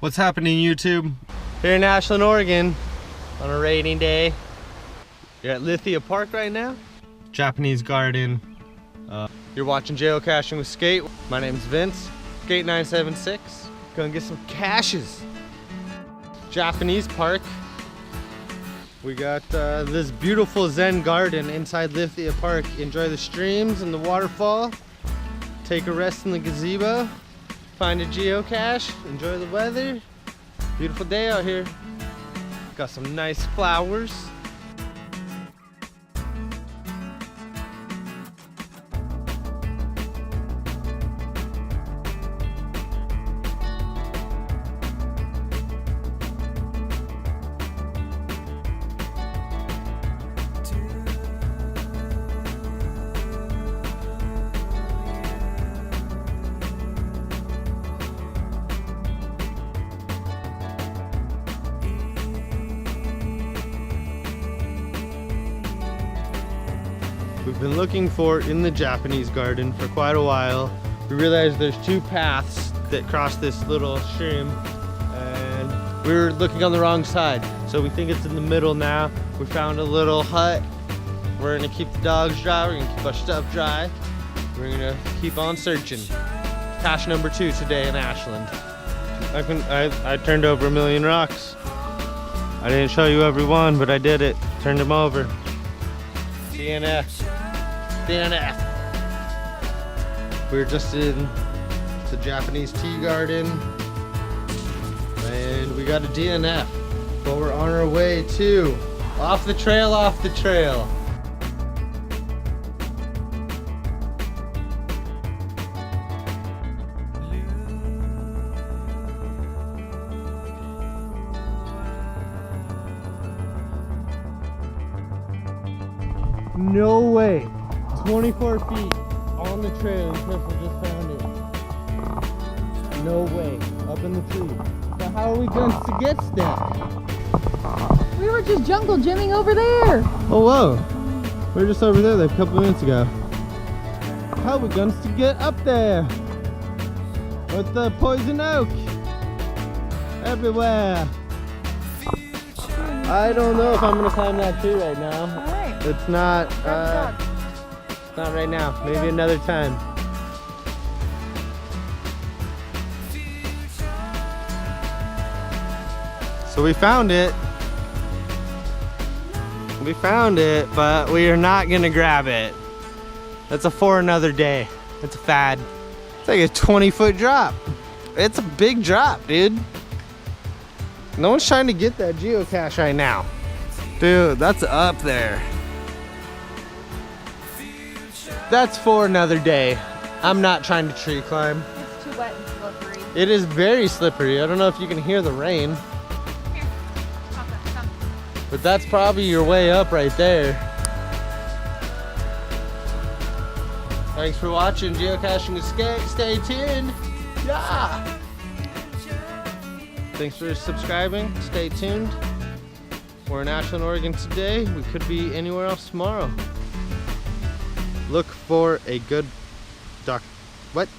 What's happening, YouTube? Here in Ashland, Oregon, on a rainy day. You're at Lithia Park right now. Japanese garden. You're watching Geocaching with Skeight. My name's Vince, Skeight 976. Gonna get some caches. Japanese park. We got this beautiful Zen garden inside Lithia Park. Enjoy the streams and the waterfall. Take a rest in the gazebo. Find a geocache. Enjoy the weather. Beautiful day out here. Got some nice flowers. We've been looking for in the Japanese garden for quite a while. We realized there's two paths that cross this little stream and we were looking on the wrong side. So we think it's in the middle now. We found a little hut. We're gonna keep the dogs dry, we're gonna keep our stuff dry. We're gonna keep on searching. Cache number 2 today in Ashland. I turned over 1,000,000 rocks. I didn't show you every one, but I did it. Turned them over. DNF. We're just in the Japanese tea garden and we got a DNF, but we're on our way to off the trail. No way. 24 feet on the trail and Crystal just found it. No way. Up in the tree. So how are we going to get stuck? We were just jungle gymming over there. Oh, whoa. We were just over there a couple minutes ago. How are we going to get up there? With the poison oak everywhere. I don't know if I'm going to climb that tree right now. All right. It's not right now. Maybe another time. So we found it. But we are not gonna grab it. That's for another day. It's a fad. It's like a 20-foot drop. It's a big drop, dude. No one's trying to get that geocache right now. Dude, that's up there. That's for another day. I'm not trying to tree climb. It's too wet and slippery. It is very slippery. I don't know if you can hear the rain. Here, come. But that's probably your way up right there. Thanks for watching Geocaching with Skeight. Stay tuned. Yeah. Thanks for subscribing. Stay tuned. We're in Ashland, Oregon today. We could be anywhere else tomorrow. Look for a good what?